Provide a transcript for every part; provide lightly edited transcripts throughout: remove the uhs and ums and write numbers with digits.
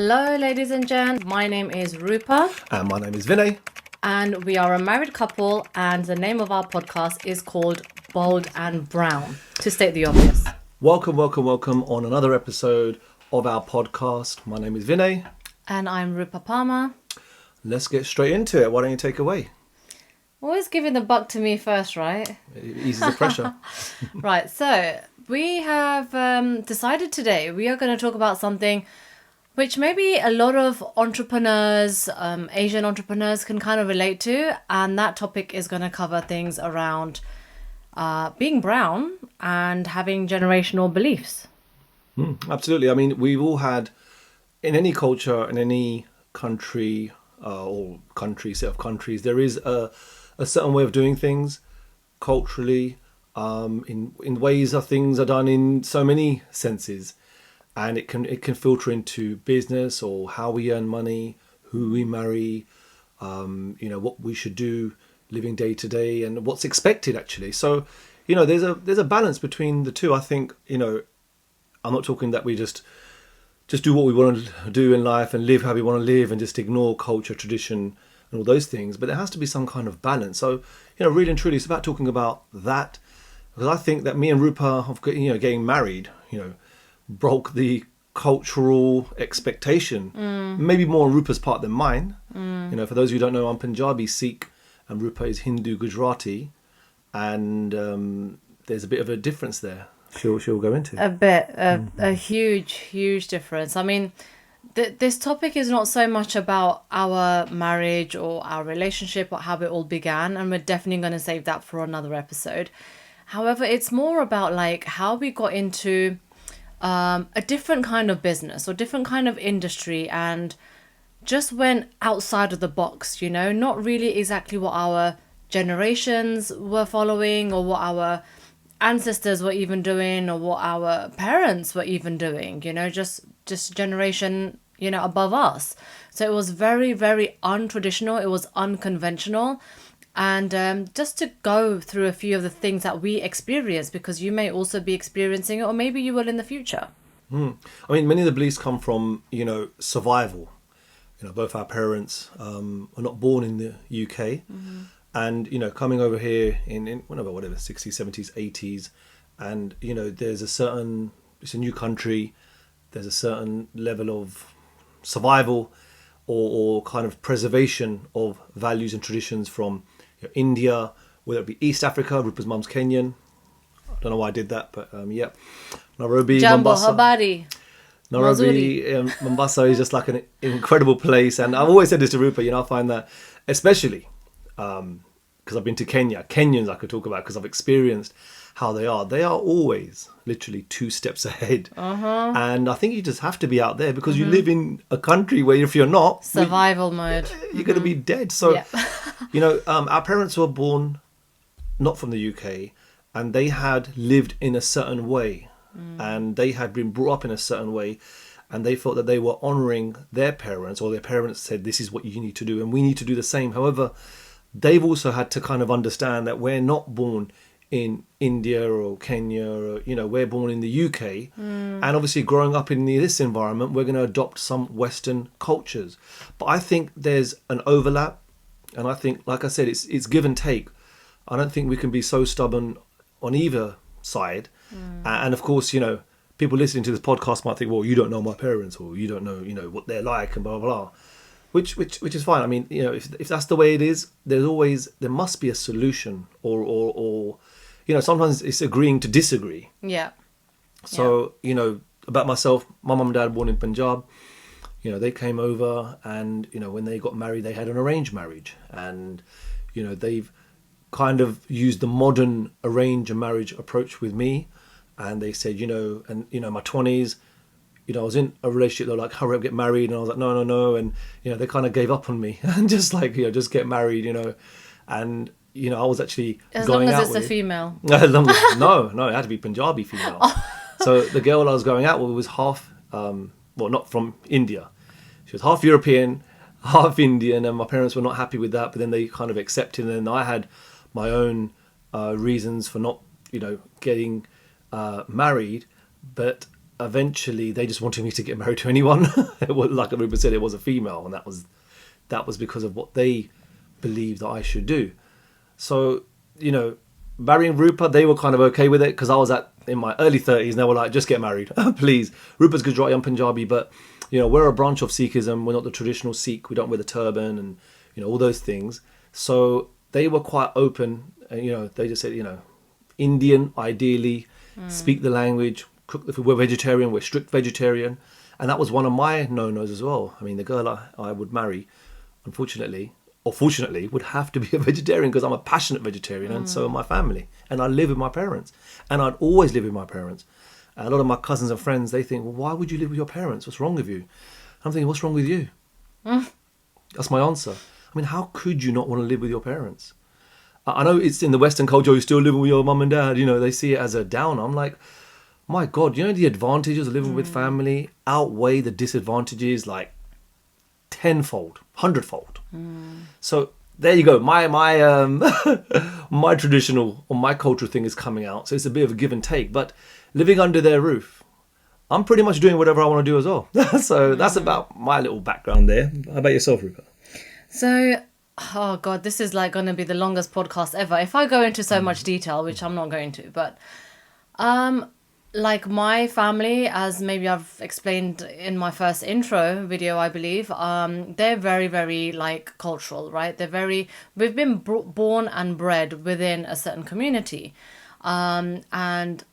Hello, ladies and gents. My name is Rupa. And my name is Vinay. And we are a married couple, and the name of our podcast is called Bold and Brown, to state the obvious. Welcome on another episode of our podcast. My name is Vinay. And I'm Rupa Palmer. Let's get straight into it. Why don't you take away? Always giving the buck to me first, right? It eases the pressure. Right, so we have decided today we are going to talk about something which maybe a lot of entrepreneurs, Asian entrepreneurs can kind of relate to. And that topic is going to cover things around being brown and having generational beliefs. Absolutely. I mean, we've all had, in any culture, in any country or set of countries, there is a certain way of doing things culturally, in ways that things are done in so many senses. And it can filter into business or how we earn money, who we marry, what we should do living day to day and what's expected actually. So, there's a balance between the two. I think, I'm not talking that we just do what we want to do in life and live how we want to live and just ignore culture, tradition and all those things. But there has to be some kind of balance. So, really and truly, it's about talking about that. Because I think that me and Rupa, getting married, broke the cultural expectation, maybe more on Rupa's part than mine. For those who don't know, I'm Punjabi, Sikh, and Rupa is Hindu, Gujarati, and there's a bit of a difference there. She'll go into A huge difference. I mean, this topic is not so much about our marriage or our relationship or how it all began, and we're definitely going to save that for another episode. However, it's more about like how we got into a different kind of business or different kind of industry and just went outside of the box, not really exactly what our generations were following or what our ancestors were even doing or what our parents were even doing, just generation, above us. So it was very, very untraditional. It was unconventional. And just to go through a few of the things that we experienced, because you may also be experiencing it, or maybe you will in the future. I mean, many of the beliefs come from, survival. Both our parents were not born in the UK. And, coming over here in whatever, 60s, 70s, 80s. And, it's a new country. There's a certain level of survival or kind of preservation of values and traditions from India, whether it be East Africa. Rupa's mum's Kenyan. I don't know why I did that, but yeah. Nairobi, Jambo, Mombasa. Habari. Nairobi, Mombasa is just like an incredible place. And I've always said this to Rupa, I find that, especially because I've been to Kenya. Kenyans I could talk about because I've experienced how they are. They are always literally 2 steps ahead. And I think you just have to be out there because you live in a country where if you're not... Survival mode. You're going to be dead. So, our parents were born not from the UK and they had lived in a certain way and they had been brought up in a certain way and they felt that they were honouring their parents or their parents said, this is what you need to do and we need to do the same. However, they've also had to kind of understand that we're not born in India or Kenya or, we're born in the UK. And obviously growing up in this environment, we're going to adopt some Western cultures. But I think there's an overlap. And I think, like I said, it's give and take. I don't think we can be so stubborn on either side. And of course, people listening to this podcast might think, well, you don't know my parents or you don't know, what they're like and blah, blah, blah. Which is fine. I mean, if that's the way it is, there must be a solution or sometimes it's agreeing to disagree. Yeah. So, about myself, my mum and dad born in Punjab, they came over and, when they got married, they had an arranged marriage. And, they've kind of used the modern arranged marriage approach with me. And they said, my 20s, I was in a relationship, they were like, hurry up, get married. And I was like, no. And, they kind of gave up on me and just like, just get married, And, I was actually as going out long as it's with, a female. No, it had to be Punjabi female. So the girl I was going out with was half, not from India. She was half European, half Indian, and my parents were not happy with that. But then they kind of accepted, and then I had my own reasons for not, getting married. But eventually they just wanted me to get married to anyone. It was, like Rupa said, it was a female, and that was because of what they believed that I should do. So, marrying Rupa, they were kind of okay with it because I was in my early 30s and they were like, just get married, please. Rupa's Gujarati, I'm Punjabi, but, we're a branch of Sikhism. We're not the traditional Sikh. We don't wear the turban and, all those things. So they were quite open. And, they just said, Indian, ideally, speak the language, cook the food. We're vegetarian. We're strict vegetarian. And that was one of my no-nos as well. I mean, the girl I would marry, unfortunately, or fortunately, would have to be a vegetarian because I'm a passionate vegetarian and so are my family. And I live with my parents. And I'd always live with my parents. And a lot of my cousins and friends, they think, well, why would you live with your parents? What's wrong with you? I'm thinking, what's wrong with you? That's my answer. I mean, how could you not want to live with your parents? I know it's in the Western culture, you're still living with your mum and dad. They see it as a downer. I'm like, my God, the advantages of living with family outweigh the disadvantages like tenfold, hundredfold. So there you go. My my traditional or my cultural thing is coming out. So it's a bit of a give and take. But living under their roof, I'm pretty much doing whatever I want to do as well. So that's about my little background there. How about yourself, Rupa? So, oh God, this is like going to be the longest podcast ever. If I go into so much detail, which I'm not going to, but like my family, as maybe I've explained in my first intro video, I believe, they're very, very like cultural, right? We've been born and bred within a certain community. And,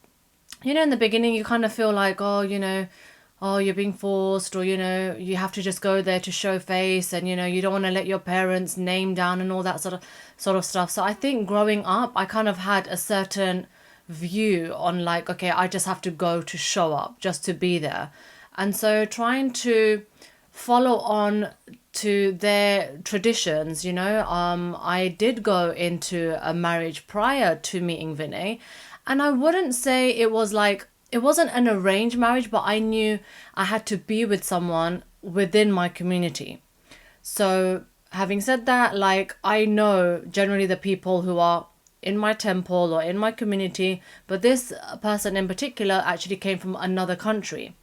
in the beginning, you kind of feel like, oh, you're being forced, or, you have to just go there to show face, and, you don't want to let your parents' name down and all that sort of stuff. So I think growing up, I kind of had a certain view on like, okay, I just have to go to show up just to be there. And so trying to follow on to their traditions, I did go into a marriage prior to meeting Vinay, and I wouldn't say it wasn't an arranged marriage, but I knew I had to be with someone within my community. So having said that, like, I know generally the people who are in my temple or in my community, but this person in particular actually came from another country.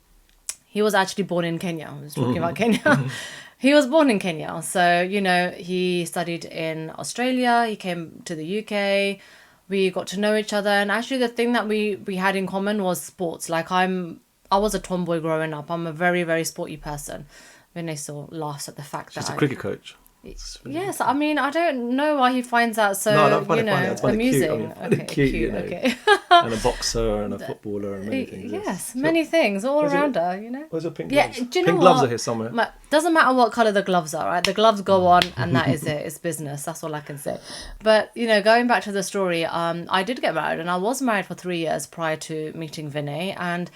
He was actually born in Kenya. I was talking about Kenya. He was born in Kenya. So, he studied in Australia. He came to the UK. We got to know each other. And actually the thing that we had in common was sports. Like I was a tomboy growing up. I'm a very, very sporty person. Vinay still laughs at the fact She's that a cricket coach. Yes, I mean, I don't know why he finds that so, amusing. Cute. Okay. And a boxer and a footballer and many things. Yes, many things all around her, Where's her pink gloves? Do you know pink gloves are here somewhere. Doesn't matter what colour the gloves are, right? The gloves go on and that is it. It's business. That's all I can say. But, going back to the story, I did get married, and I was married for 3 years prior to meeting Vinay. And,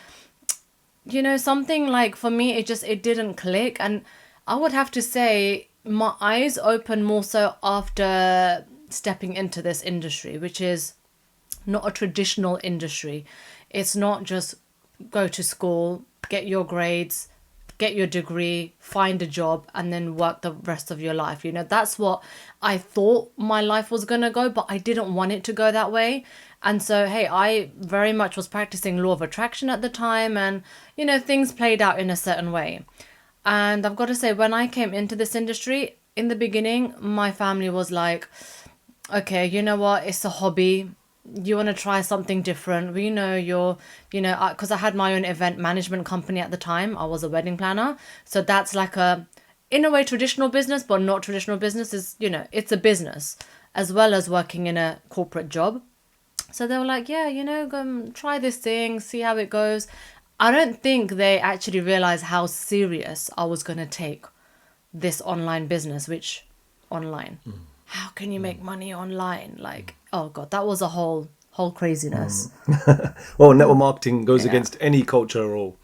something like, for me, it didn't click. And I would have to say, my eyes opened more so after stepping into this industry, which is not a traditional industry. It's not just go to school, get your grades, get your degree, find a job, and then work the rest of your life. That's what I thought my life was going to go, but I didn't want it to go that way. And so, hey, I very much was practicing law of attraction at the time, and, things played out in a certain way. And I've got to say, when I came into this industry, in the beginning, my family was like, okay, you know what? It's a hobby. You want to try something different. We know because I had my own event management company at the time. I was a wedding planner. So that's like in a way, traditional business, but not traditional business. It's a business as well as working in a corporate job. So they were like, yeah, go try this thing, see how it goes. I don't think they actually realized how serious I was going to take this online business, which online. How can you make money online? Like, oh God, that was a whole craziness. Well, network marketing goes against any culture or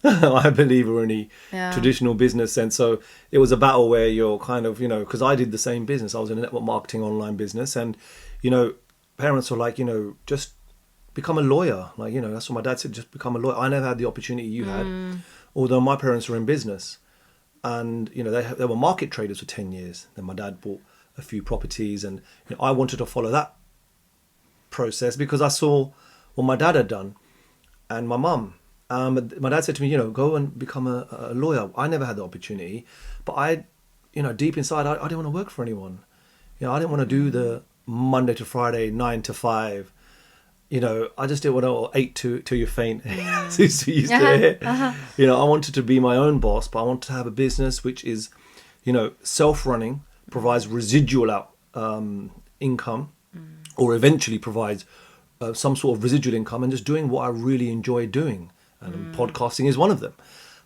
I believe, or any traditional business. And so it was a battle where you're kind of, because I did the same business. I was in a network marketing online business, and, parents were like, just become a lawyer. Like, that's what my dad said, just become a lawyer. I never had the opportunity you had, although my parents were in business. And, they were market traders for 10 years. Then my dad bought a few properties, and I wanted to follow that process because I saw what my dad had done and my mum. My dad said to me, go and become a lawyer. I never had the opportunity, but deep inside, I didn't want to work for anyone. I didn't want to do the Monday to Friday, 9 to 5. I just didn't want to, or 8 till you faint. So used to hear. I wanted to be my own boss, but I wanted to have a business which is, self-running, provides residual income, or eventually provides some sort of residual income, and just doing what I really enjoy doing. And podcasting is one of them.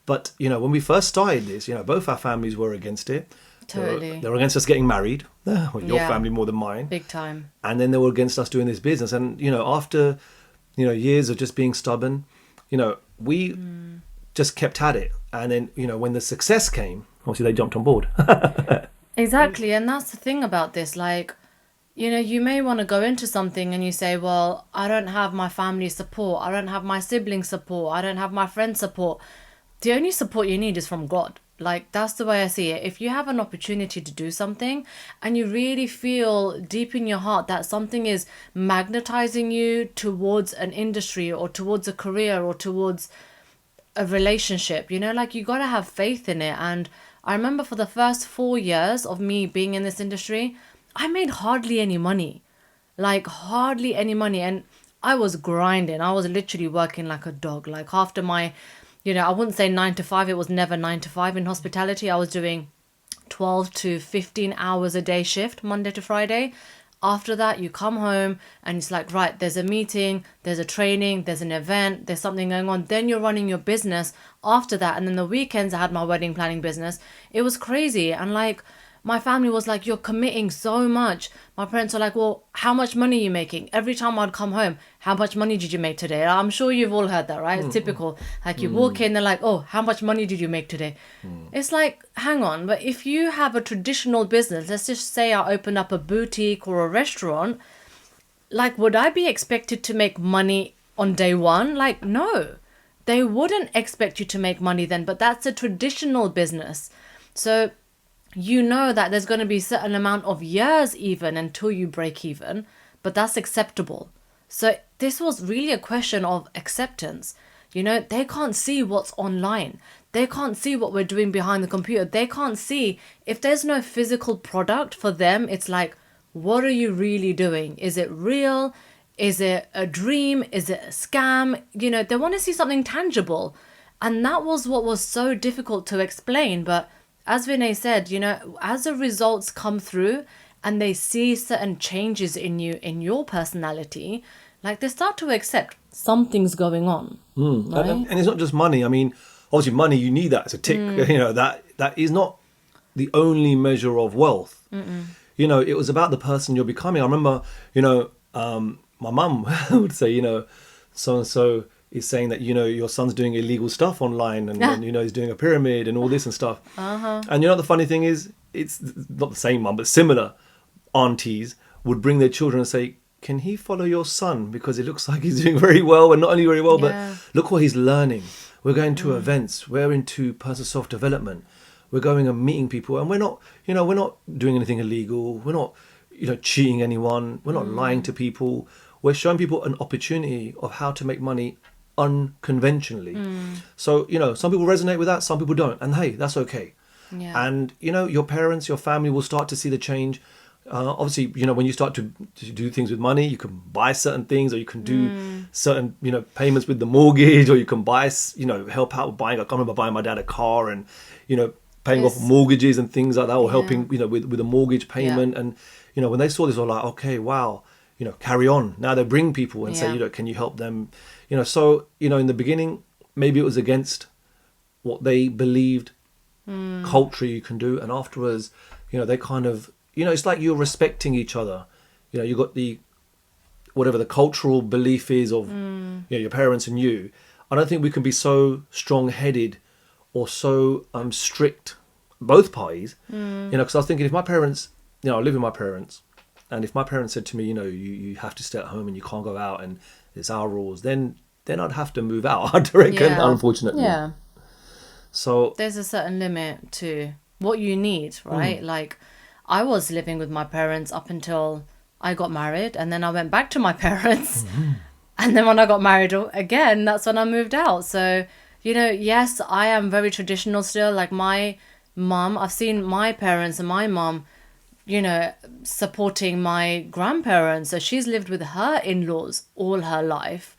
But, when we first started this, both our families were against it. Totally. They were against us getting married. Well, your family more than mine. Big time. And then they were against us doing this business. And, after, years of just being stubborn, we just kept at it. And then, when the success came, obviously they jumped on board. Exactly. And that's the thing about this. Like, you may want to go into something and you say, well, I don't have my family support. I don't have my sibling support. I don't have my friend support. The only support you need is from God. Like, that's the way I see it. If you have an opportunity to do something and you really feel deep in your heart that something is magnetizing you towards an industry or towards a career or towards a relationship, like, you got to have faith in it. And I remember for the first 4 years of me being in this industry, I made hardly any money. Like, hardly any money. And I was grinding. I was literally working like a dog. Like, after my... I wouldn't say 9 to 5. It was never 9 to 5 in hospitality. I was doing 12 to 15 hours a day shift, Monday to Friday. After that, you come home and it's like, right, there's a meeting, there's a training, there's an event, there's something going on. Then you're running your business after that. And then the weekends, I had my wedding planning business. It was crazy. And like, my family was like, you're committing so much. My parents were like, well, how much money are you making? Every time I'd come home, how much money did you make today? I'm sure you've all heard that, right? It's typical. Like, you walk in, they're like, oh, how much money did you make today? It's like, hang on. But if you have a traditional business, let's just say I open up a boutique or a restaurant, like, would I be expected to make money on day one? Like, no. They wouldn't expect you to make money then, but that's a traditional business. So... that there's going to be a certain amount of years even until you break even, but that's acceptable. So this was really a question of acceptance. They can't see what's online. They can't see what we're doing behind the computer. They can't see if there's no physical product for them. It's like, what are you really doing? Is it real? Is it a dream? Is it a scam? They want to see something tangible. And that was what was so difficult to explain. But as Vinay said, as the results come through and they see certain changes in you, in your personality, like, they start to accept something's going on. Right? And it's not just money. I mean, obviously money, you need that as a tick. That is not the only measure of wealth. It was about the person you're becoming. I remember, my mum would say, so-and-so is saying that, your son's doing illegal stuff online and he's doing a pyramid and all this and stuff. And the funny thing is, it's not the same mum, but similar aunties would bring their children and say, can he follow your son? Because it looks like he's doing very well, and not only very well, but look what he's learning. We're going to events. We're into personal self-development. We're going and meeting people, and we're not doing anything illegal. We're not, cheating anyone. We're not lying to people. We're showing people an opportunity of how to make money unconventionally. So, some people resonate with that, some people don't. And hey, that's okay. Yeah. And, your parents, your family will start to see the change. Obviously, when you start to do things with money, you can buy certain things, or you can do certain, payments with the mortgage, or you can buy, help out with buying. I remember buying my dad a car and, paying off mortgages and things like that, or helping, with a mortgage payment. And, when they saw this, they were like, okay, wow, carry on. Now they bring people and say, can you help them? So, in the beginning, maybe it was against what they believed culturally you can do. And afterwards, they kind of, it's like you're respecting each other. You got whatever the cultural belief is of your parents and you. I don't think we can be so strong-headed or so strict, both parties. Because I was thinking, if my parents, I live with my parents, and if my parents said to me, you have to stay at home and you can't go out and it's our rules, then I'd have to move out, I reckon, unfortunately. Yeah. So there's a certain limit to what you need, right? Like, I was living with my parents up until I got married, and then I went back to my parents. And then when I got married again, that's when I moved out. So, yes, I am very traditional still. Like my mum, I've seen my parents and my mum, supporting my grandparents. So she's lived with her in-laws all her life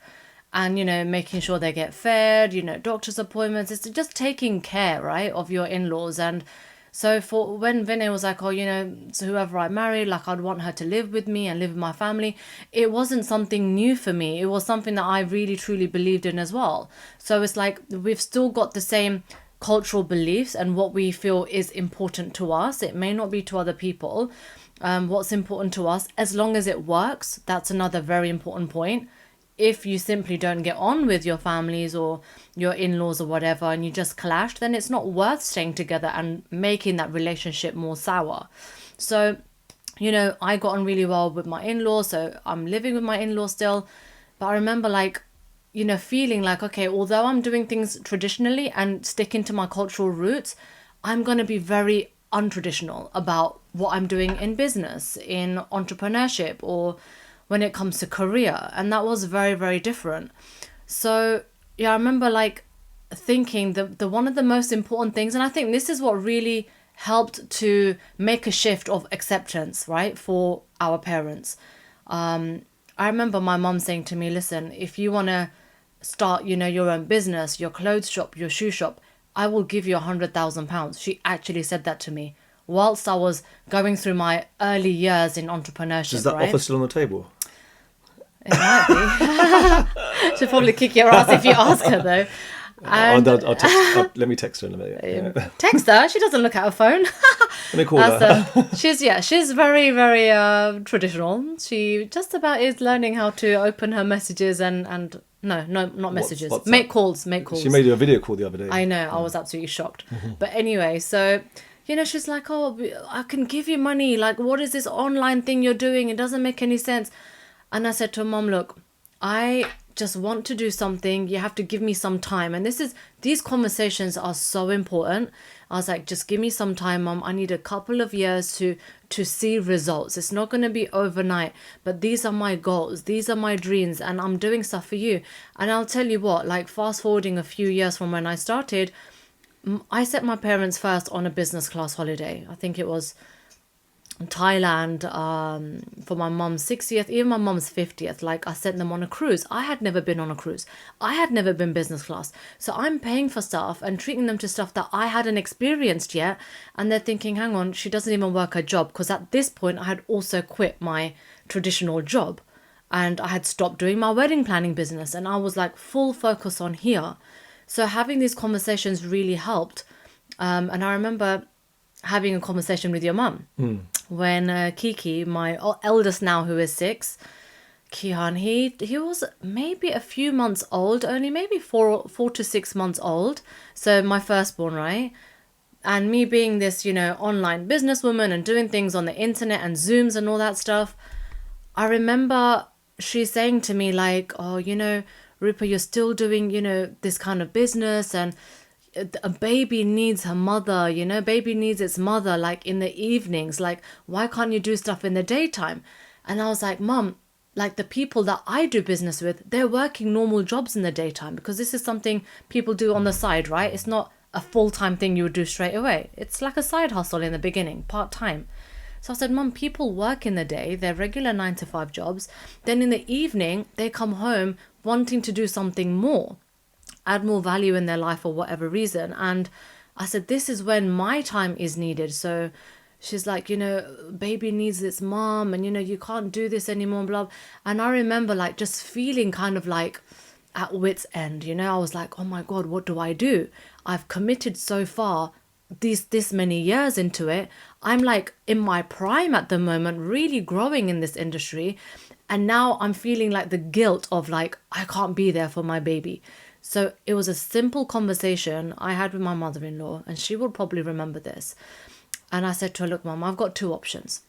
and, making sure they get fed, doctor's appointments. It's just taking care, right, of your in-laws. And so for when Vinay was like, oh, so whoever I marry, like I'd want her to live with me and live with my family. It wasn't something new for me. It was something that I really, truly believed in as well. So it's like we've still got the same cultural beliefs and what we feel is important to us. It may not be to other people. What's important to us, as long as it works, that's another very important point. If you simply don't get on with your families or your in-laws or whatever and you just clash, then it's not worth staying together and making that relationship more sour. So, I got on really well with my in-laws, so I'm living with my in-laws still. But I remember feeling like, okay, although I'm doing things traditionally and sticking to my cultural roots, I'm going to be very untraditional about what I'm doing in business, in entrepreneurship, or when it comes to career. And that was very, very different. So I remember thinking the one of the most important things, and I think this is what really helped to make a shift of acceptance, right, for our parents. I remember my mum saying to me, listen, if you want to start, your own business, your clothes shop, your shoe shop, I will give you £100,000. She actually said that to me whilst I was going through my early years in entrepreneurship. Is that right? offer still on the table? It might be. She'll probably kick your ass if you ask her, though. And let me text her in a minute. Yeah. Text her. She doesn't look at her phone. Let me call her. She's very, very traditional. She just about is learning how to open her messages and no, not messages. Make calls. She made you a video call the other day. I know. I was absolutely shocked. But anyway, so she's like, oh, I can give you money. Like, what is this online thing you're doing? It doesn't make any sense. And I said to her, Mom, look, I just want to do something. You have to give me some time. And these conversations are so important. I was like, just give me some time, Mom. I need a couple of years to see results. It's not going to be overnight, but these are my goals. These are my dreams, and I'm doing stuff for you. And I'll tell you what, fast forwarding a few years from when I started, I set my parents first on a business class holiday. I think it was Thailand for my mum's 60th, even my mum's 50th. I sent them on a cruise. I had never been on a cruise. I had never been business class. So I'm paying for stuff and treating them to stuff that I hadn't experienced yet. And they're thinking, hang on, she doesn't even work her job. Because at this point, I had also quit my traditional job. And I had stopped doing my wedding planning business. And I was full focus on here. So having these conversations really helped. And I remember having a conversation with your mum when Kiki, my eldest now, who is 6, Kihan, he was maybe a few months old, only maybe 4 to 6 months old. So my firstborn, right? And me being this, online businesswoman and doing things on the internet and Zooms and all that stuff, I remember she saying to me oh, Rupa, you're still doing, this kind of business, and a baby needs her mother, baby needs its mother in the evenings. Why can't you do stuff in the daytime? And I was like, Mum, the people that I do business with, they're working normal jobs in the daytime, because this is something people do on the side, right? It's not a full-time thing you would do straight away. It's like a side hustle in the beginning, part-time. So I said, Mum, people work in the day, they're regular 9-to-5 jobs. Then in the evening, they come home wanting to do something more, add more value in their life for whatever reason. And I said, this is when my time is needed. So she's like, baby needs its mom, and, you can't do this anymore, blah. And I remember just feeling kind of at wit's end, I was like, oh my God, what do I do? I've committed so far this many years into it. I'm in my prime at the moment, really growing in this industry. And now I'm feeling the guilt of I can't be there for my baby. So it was a simple conversation I had with my mother-in-law, and she will probably remember this. And I said to her, look, Mum, I've got 2 options.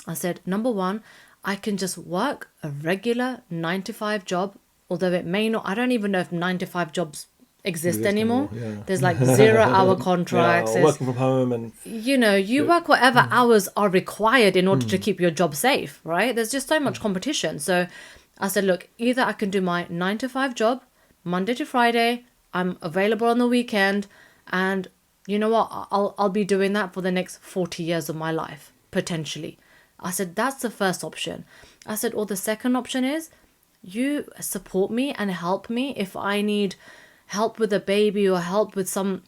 I said, number 1, I can just work a regular 9-to-5 job, although it may not, I don't even know if 9-to-5 jobs exist anymore. Yeah. There's 0-hour contracts. Yeah, working from home, and you work whatever hours are required in order to keep your job safe, right? There's just so much competition. So I said, look, either I can do my 9 to 5 job, Monday to Friday, I'm available on the weekend, and you know what? I'll be doing that for the next 40 years of my life, potentially. I said, that's the first option. I said, or the second option is you support me and help me if I need help with a baby or help with some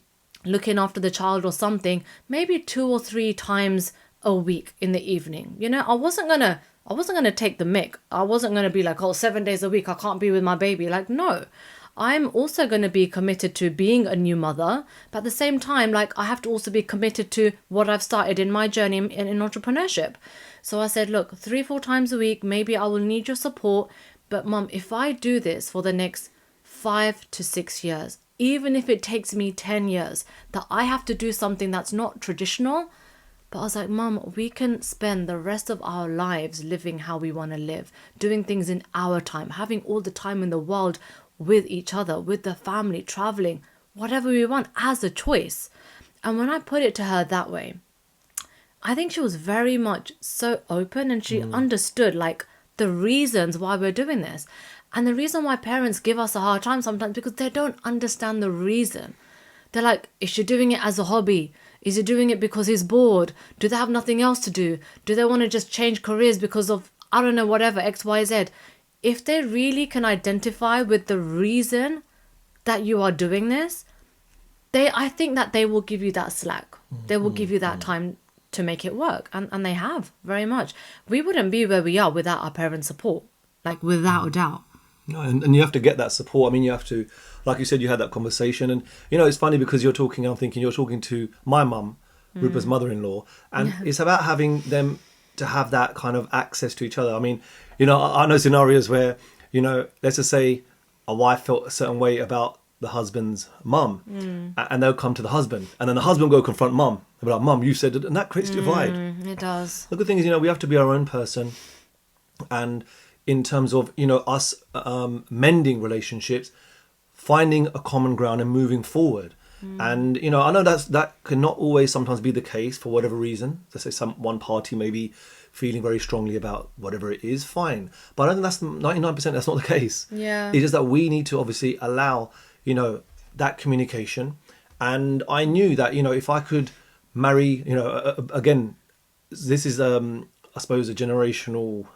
looking after the child or something, maybe 2 or 3 times a week in the evening. I wasn't gonna take the mick. I wasn't gonna be like, oh, 7 days a week I can't be with my baby. Like, no. I'm also going to be committed to being a new mother, but at the same time, like, I have to also be committed to what I've started in my journey in entrepreneurship. So I said, look, 3-4 times a week, maybe I will need your support, but mum, if I do this for the next 5 to 6 years, even if it takes me 10 years, that I have to do something that's not traditional. But I was like, Mum, we can spend the rest of our lives living how we want to live, doing things in our time, having all the time in the world with each other, with the family, traveling, whatever we want as a choice. And when I put it to her that way, I think she was very much so open, and she understood like the reasons why we're doing this. And the reason why parents give us a hard time sometimes because they don't understand the reason. They're like, is she doing it as a hobby? Is he doing it because he's bored? Do they have nothing else to do? Do they want to just change careers because of, I don't know, whatever, X, Y, Z? If they really can identify with the reason that you are doing this, I think that they will give you that slack. They will give you that time to make it work. And they have, very much. We wouldn't be where we are without our parents' support. Like, without a doubt. No, and you have to get that support. I mean, you have to, like you said, you had that conversation. And, it's funny because I'm thinking you're talking to my mum, Rupert's mother-in-law. And it's about having them to have that kind of access to each other. I mean, I know scenarios where, let's just say a wife felt a certain way about the husband's mum, and they'll come to the husband, and then the husband will go confront mum. They'll be like, Mum, you said it, and that creates a divide. It does. The good thing is, we have to be our own person, and in terms of, us mending relationships, finding a common ground and moving forward. And, I know that cannot always sometimes be the case for whatever reason. Let's say one party may be feeling very strongly about whatever it is, fine. But I don't think that's 99%, that's not the case. Yeah. It's just that we need to obviously allow, that communication. And I knew that, if I could marry, again, this is, I suppose, a generational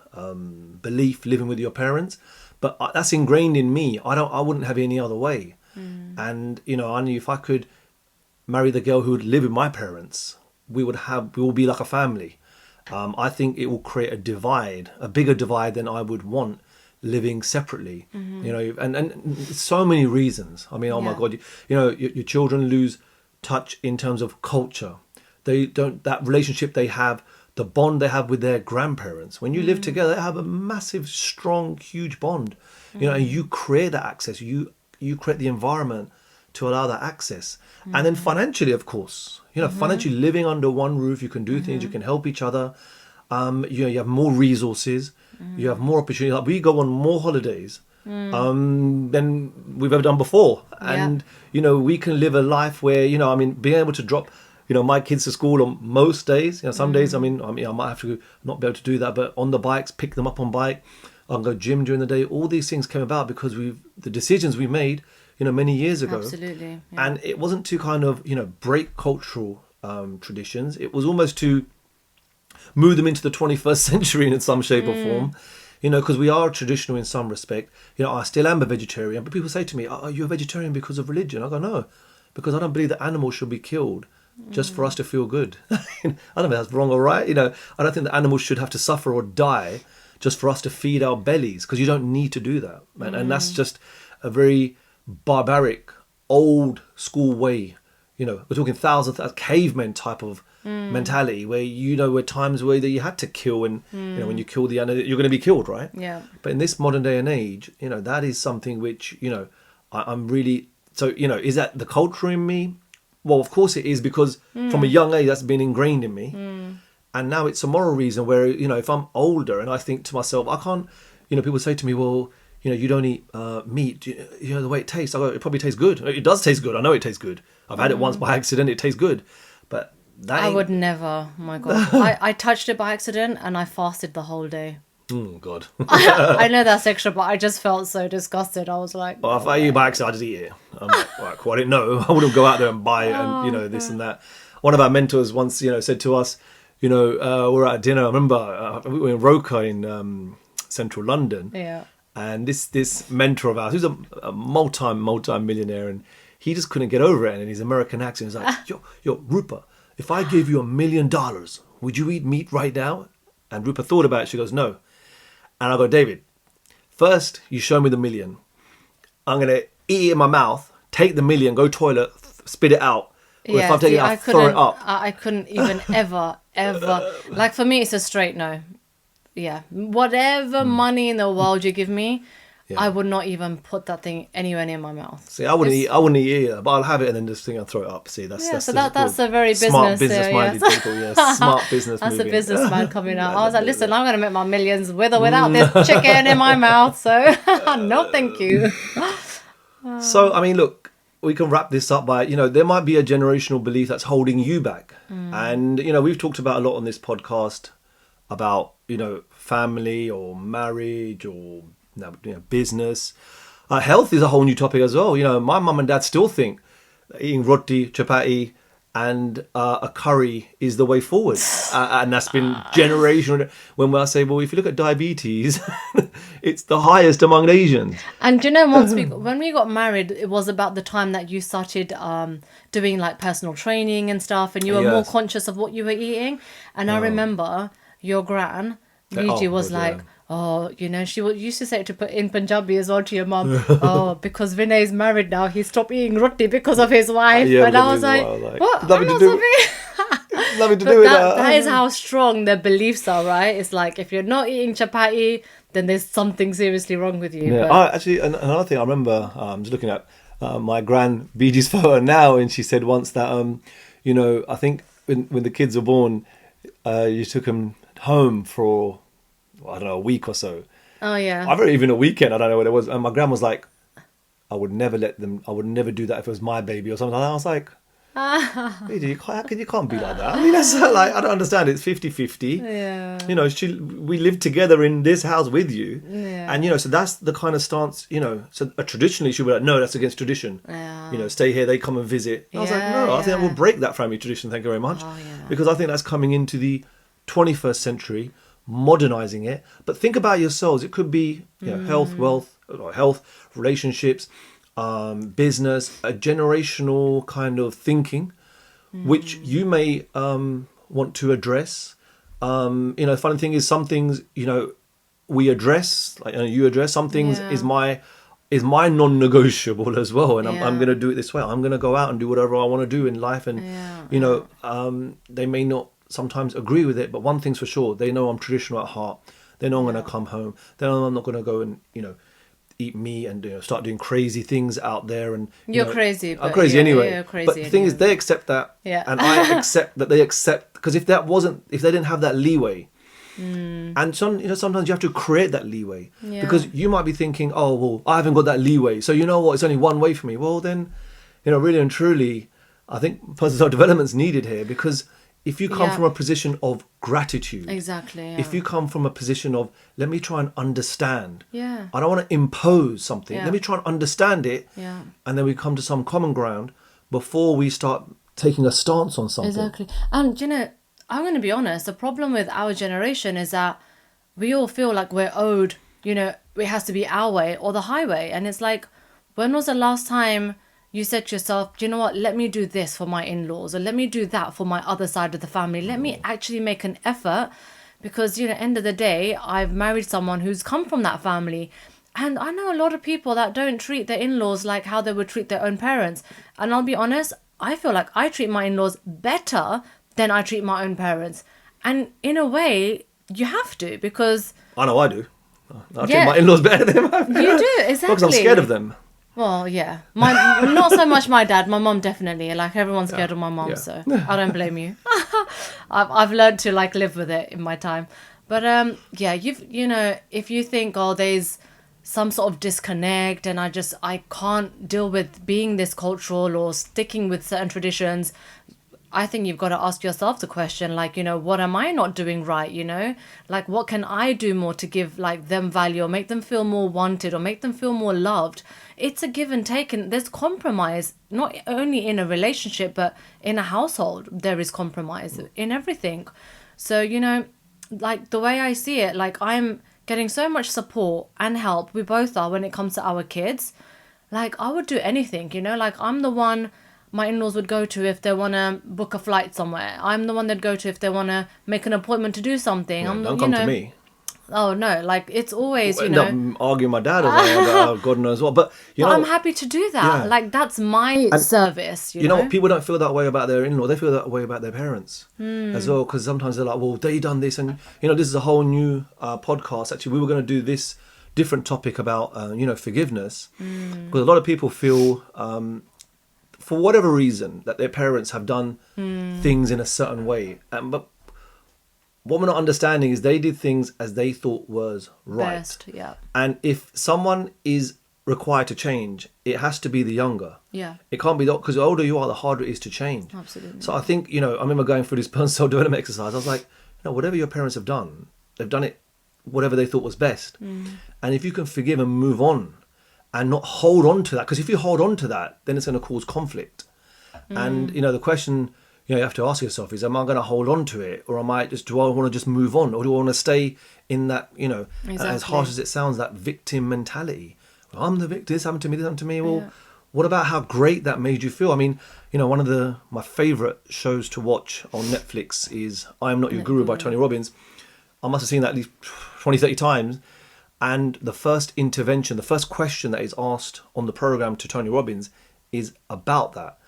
belief, living with your parents. But that's ingrained in me. I wouldn't have it any other way. And, I knew if I could marry the girl who would live with my parents, we will be like a family. I think it will create a bigger divide than I would want living separately, and so many reasons. I mean, my God, your children lose touch in terms of culture. They don't, that relationship they have, the bond they have with their grandparents. When you live together, they have a massive, strong, huge bond, and you create that access. You create the environment to allow that access. And then financially, of course, financially living under one roof, you can do things, you can help each other. You have more resources, you have more opportunity. Like, we go on more holidays than we've ever done before. And, we can live a life where, being able to drop, my kids to school on most days, some days, I might have to not be able to do that, but on the bikes, pick them up on bike, I'll go gym during the day. All these things came about because the decisions we made, many years ago. Absolutely. Yeah. And it wasn't to kind of, break cultural traditions. It was almost to move them into the 21st century in some shape or form, because we are traditional in some respect. I still am a vegetarian, but people say to me, are you a vegetarian because of religion? I go, no, because I don't believe that animals should be killed just for us to feel good. I don't know if that's wrong or right. I don't think that animals should have to suffer or die just for us to feed our bellies, because you don't need to do that. And that's just a very barbaric, old school way. We're talking thousands of cavemen type of mentality where, where times where you had to kill, and, when you kill the animal, you're going to be killed, right? Yeah. But in this modern day and age, that is something which, I'm really, so, is that the culture in me? Well, of course it is, because from a young age, that's been ingrained in me. And now it's a moral reason where, if I'm older and I think to myself, I can't, people say to me, well, you don't eat meat, the way it tastes. I go, it probably tastes good. It does taste good. I know it tastes good. I've had it once by accident. It tastes good. But that I would never, my God. I touched it by accident and I fasted the whole day. Oh, God. I know that's extra, but I just felt so disgusted. I was like, Well, if I eat by accident, I just eat it. I'm like, well, I didn't know. I wouldn't go out there and buy it and, this and that. One of our mentors once, said to us, we're at dinner. I remember we were in Roca in central London. yeah. And this mentor of ours, who's a multi-millionaire, and he just couldn't get over it. And in his American accent, he's like, yo, Rupert, if I gave you $1 million, would you eat meat right now? And Rupert thought about it. She goes, no. And I go, David, first you show me the million. I'm going to eat it in my mouth, take the million, go toilet, spit it out. Or if I'm taking it out, throw it up. I couldn't even ever. Like for me, it's a straight no. Yeah. Whatever money in the world you give me, I would not even put that thing anywhere near my mouth. See, I wouldn't eat it either, but I'll have it and then just think I'll throw it up. See, that's a very smart business-minded people. Yeah, smart business. That's moving. a businessman coming out. I was like, listen, I'm going to make my millions with or without this chicken in my mouth. So no, thank you. So, I mean, look, we can wrap this up by, there might be a generational belief that's holding you back. And, we've talked about a lot on this podcast about, family or marriage or business. Health is a whole new topic as well. My mum and dad still think that eating roti, chapati and a curry is the way forward. And that's been generational. When I say, well, if you look at diabetes, it's the highest among Asians. And when we got married, it was about the time that you started doing like personal training and stuff, and you were more conscious of what you were eating. And I remember your gran, Gigi, was like, she used to say it to put in Punjabi as well to your mum. Because Vinay's married now, he stopped eating roti because of his wife. And I was like, what? Nothing to do with that. That is how strong their beliefs are, right? It's like, if you're not eating chapati, then there's something seriously wrong with you. Yeah, actually, another thing I remember, just looking at my gran Gigi's photo now, and she said once that, I think when the kids were born, you took them home for, I don't know, a week or so. Oh yeah. I remember even a weekend, I don't know what it was. And my gran was like, I would never do that if it was my baby or something like that. I was like, you can't be like that. I mean, that's like, I don't understand. It's 50-50. Yeah. We live together in this house with you. Yeah. And, so that's the kind of stance, so traditionally she would be like, no, that's against tradition. Yeah. Stay here, they come and visit. And I was like, no, I think I will break that family tradition, thank you very much. Because I think that's coming into the 21st century, modernizing it. But think about yourselves. It could be health, relationships, business, a generational kind of thinking, which you may want to address. Funny thing is, some things we address, like you address. Some things is my non-negotiable as well, and I'm going to do it this way. I'm going to go out and do whatever I want to do in life, and they may not sometimes agree with it, but one thing's for sure, they know I'm traditional at heart. They know I'm going to come home. They know I'm not going to go and eat meat and start doing crazy things out there. And you're crazy. I'm crazy anyway. You're crazy but the thing is, they accept that, and I accept that they accept, because if they didn't have that leeway, and sometimes you have to create that leeway, because you might be thinking, oh well, I haven't got that leeway, so you know what? It's only one way for me. Well then, really and truly, I think personal development's needed here, because if you come from a position of gratitude, exactly. If you come from a position of, let me try and understand. Yeah. I don't want to impose something. Let me try and understand it. Yeah. And then we come to some common ground before we start taking a stance on something. Exactly. And I'm going to be honest, the problem with our generation is that we all feel like we're owed, it has to be our way or the highway. And it's like, when was the last time you said to yourself, do you know what, let me do this for my in-laws, or let me do that for my other side of the family. Let me actually make an effort, because, end of the day, I've married someone who's come from that family. And I know a lot of people that don't treat their in-laws like how they would treat their own parents. And I'll be honest, I feel like I treat my in-laws better than I treat my own parents. And in a way, you have to, because... I know I do. I treat my in-laws better than my parents. You do, exactly. Because I'm scared of them. Well, yeah. Not so much my dad. My mum definitely. Like, everyone's scared of my mum, so I don't blame you. I've learned to live with it in my time. But if you think, there's some sort of disconnect, and I can't deal with being this cultural or sticking with certain traditions, I think you've got to ask yourself the question, like, what am I not doing right, Like, what can I do more to give, like, them value or make them feel more wanted or make them feel more loved? It's a give and take, and there's compromise, not only in a relationship, but in a household, there is compromise in everything. So, like, the way I see it, like, I'm getting so much support and help, we both are, when it comes to our kids. Like, I would do anything, like, I'm the one my in-laws would go to if they want to book a flight somewhere. I'm the one they'd go to if they want to make an appointment to do something. Yeah, I'm don't come to me. Oh no, like, it's always, End up arguing my dad about God knows what. But I'm happy to do that. Yeah. Like, that's my service, you know what? People don't feel that way about their in-law. They feel that way about their parents as well. Because sometimes they're like, well, they done this. And, this is a whole new podcast. Actually, we were going to do this different topic about, forgiveness. Because a lot of people feel, for whatever reason, that their parents have done things in a certain way. But what we're not understanding is they did things as they thought was right. Best, yeah. And if someone is required to change, it has to be the younger. Yeah. It can't be because the older you are, the harder it is to change. Absolutely. So I think, I remember going through this personal development exercise. I was like, whatever your parents have done, they've done it whatever they thought was best. And if you can forgive and move on and not hold on to that, because if you hold on to that, then it's going to cause conflict. And, the question you have to ask yourself is, am I going to hold on to it, or do I want to just move on, or do I want to stay in that, as harsh as it sounds, that victim mentality? Well, I'm the victim, this happened to me, this happened to me. Well, what about how great that made you feel? I mean, one of my favourite shows to watch on Netflix is I Am Not Your Guru by Tony Robbins. I must have seen that at least 20, 30 times. And the first intervention, the first question that is asked on the program to Tony Robbins is about that.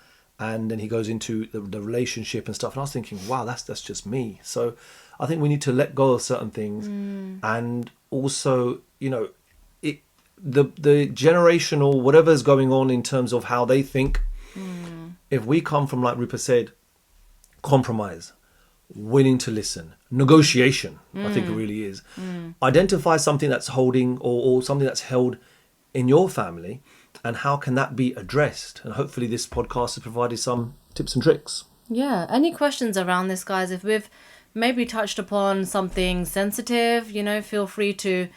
And then he goes into the relationship and stuff. And I was thinking, wow, that's just me. So I think we need to let go of certain things. And also, the generational, whatever's going on in terms of how they think, if we come from, like Rupa said, compromise, willing to listen, negotiation, I think it really is. Identify something that's holding or something that's held in your family, and how can that be addressed? And hopefully this podcast has provided some tips and tricks. Yeah. Any questions around this, guys? If we've maybe touched upon something sensitive, feel free to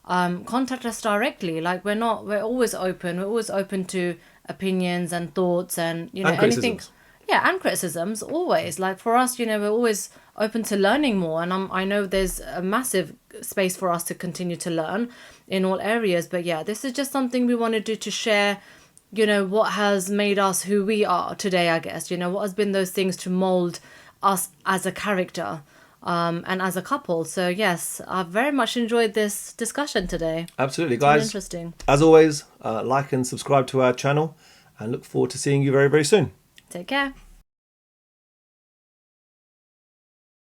contact us directly. Like, we're always open. We're always open to opinions and thoughts and, And anything. criticisms. Yeah, and criticisms, always. Like, for us, we're always open to learning more. And I know there's a massive space for us to continue to learn in all areas. But yeah, this is just something we want to do to share, what has made us who we are today, I guess. What has been those things to mold us as a character and as a couple. So yes, I've very much enjoyed this discussion today. Absolutely, It's been guys. interesting. As always, like and subscribe to our channel, and look forward to seeing you very, very soon. Take care.